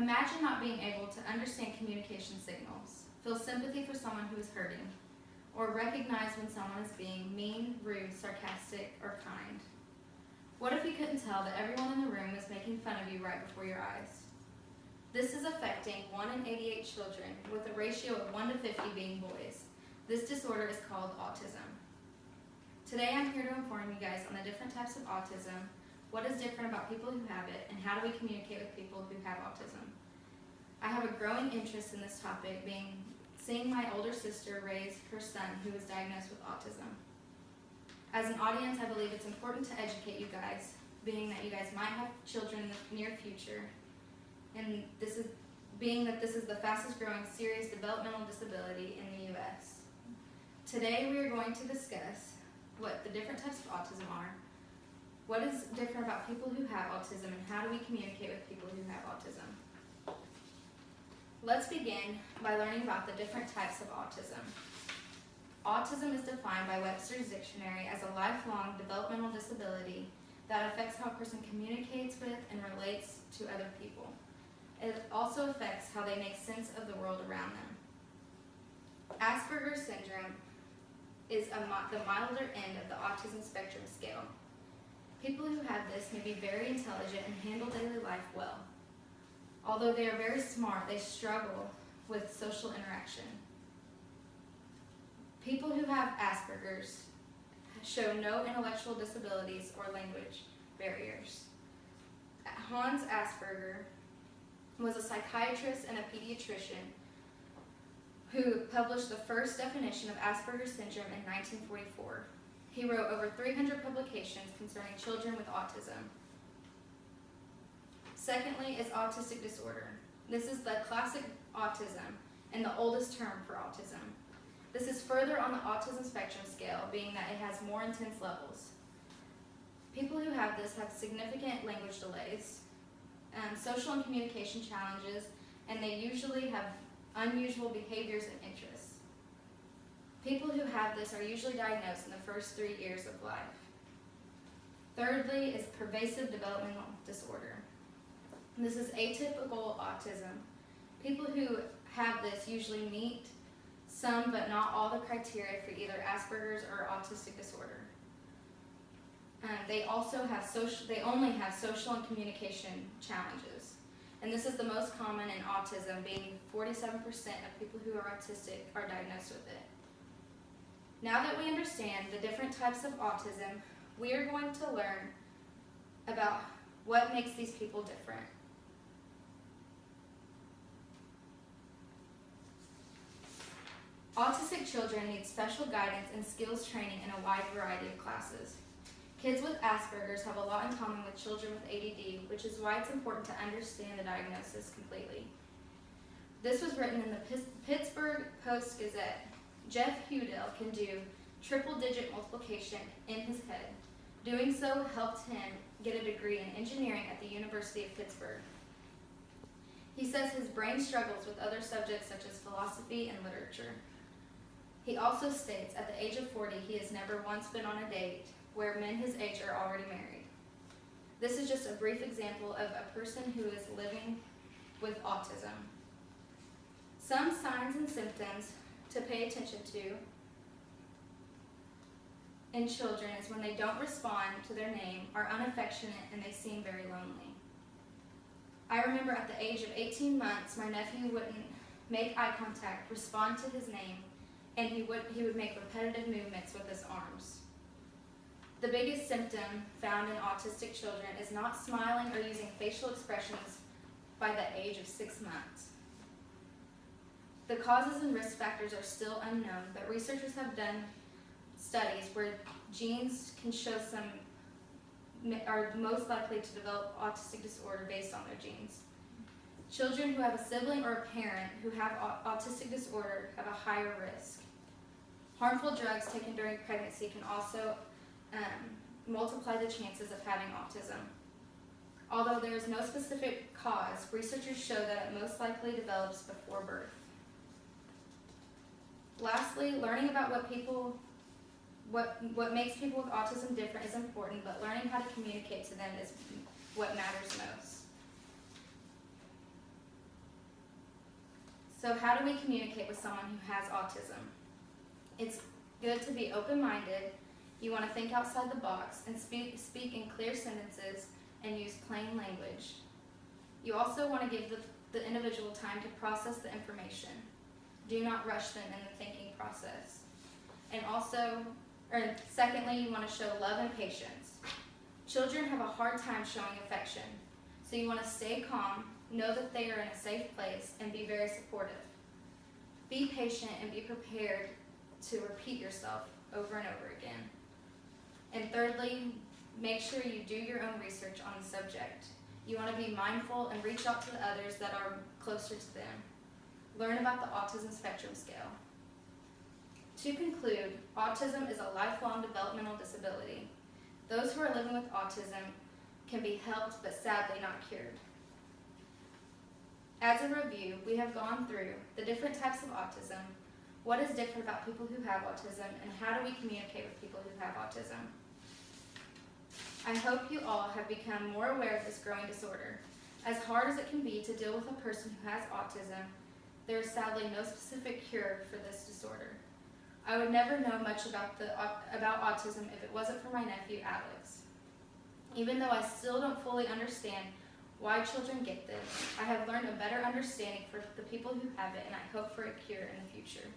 Imagine not being able to understand communication signals, feel sympathy for someone who is hurting, or recognize when someone is being mean, rude, sarcastic, or kind. What if you couldn't tell that everyone in the room is making fun of you right before your eyes? This is affecting 1 in 88 children, with a ratio of 1 to 50 being boys. This disorder is called autism. Today I'm here to inform you guys on the different types of autism, what is different about people who have it, and how do we communicate with people who have autism. I have a growing interest in this topic, seeing my older sister raise her son who was diagnosed with autism. As an audience, I believe it's important to educate you guys, being that you guys might have children in the near future, and this is the fastest growing serious developmental disability in the U.S. Today we are going to discuss what the different types of autism are, what is different about people who have autism, and how do we communicate with people who have autism. Let's begin by learning about the different types of autism. Autism is defined by Webster's Dictionary as a lifelong developmental disability that affects how a person communicates with and relates to other people. It also affects how they make sense of the world around them. Asperger's syndrome is the milder end of the autism spectrum scale. People who have this may be very intelligent and handle daily life well. Although they are very smart, they struggle with social interaction. People who have Asperger's show no intellectual disabilities or language barriers. Hans Asperger was a psychiatrist and a pediatrician who published the first definition of Asperger's syndrome in 1944. He wrote over 300 publications concerning children with autism. Secondly is autistic disorder. This is the classic autism and the oldest term for autism. This is further on the autism spectrum scale, being that it has more intense levels. People who have this have significant language delays, social and communication challenges, and they usually have unusual behaviors and interests. People who have this are usually diagnosed in the first 3 years of life. Thirdly is pervasive developmental disorder. This is atypical autism. People who have this usually meet some but not all the criteria for either Asperger's or autistic disorder. They only have social and communication challenges. And this is the most common in autism, being 47% of people who are autistic are diagnosed with it. Now that we understand the different types of autism, we are going to learn about what makes these people different. Autistic children need special guidance and skills training in a wide variety of classes. Kids with Asperger's have a lot in common with children with ADD, which is why it's important to understand the diagnosis completely. This was written in the Pittsburgh Post-Gazette. Jeff Hudell can do triple-digit multiplication in his head. Doing so helped him get a degree in engineering at the University of Pittsburgh. He says his brain struggles with other subjects such as philosophy and literature. He also states at the age of 40 he has never once been on a date, where men his age are already married. This is just a brief example of a person who is living with autism. Some signs and symptoms to pay attention to in children is when they don't respond to their name, are unaffectionate, and they seem very lonely. I remember at the age of 18 months, my nephew wouldn't make eye contact, respond to his name, and he would make repetitive movements with his arms. The biggest symptom found in autistic children is not smiling or using facial expressions by the age of 6 months. The causes and risk factors are still unknown, but researchers have done studies where genes can show are most likely to develop autistic disorder based on their genes. Children who have a sibling or a parent who have autistic disorder have a higher risk. Harmful drugs taken during pregnancy can also multiply the chances of having autism. Although there is no specific cause, researchers show that it most likely develops before birth. Lastly, learning about what makes people with autism different is important, but learning how to communicate to them is what matters most. So how do we communicate with someone who has autism? It's good to be open-minded. You want to think outside the box and speak in clear sentences and use plain language. You also want to give the individual time to process the information. Do not rush them in the thinking process. Secondly, you want to show love and patience. Children have a hard time showing affection, so you want to stay calm, know that they are in a safe place, and be very supportive. Be patient and be prepared to repeat yourself over and over again. And thirdly, make sure you do your own research on the subject. You want to be mindful and reach out to the others that are closer to them. Learn about the autism spectrum scale. To conclude, autism is a lifelong developmental disability. Those who are living with autism can be helped, but sadly not cured. As a review, we have gone through the different types of autism, what is different about people who have autism, and how do we communicate with people who have autism. I hope you all have become more aware of this growing disorder. As hard as it can be to deal with a person who has autism, there is sadly no specific cure for this disorder. I would never know much about autism if it wasn't for my nephew, Alex. Even though I still don't fully understand why children get this, I have learned a better understanding for the people who have it, and I hope for a cure in the future.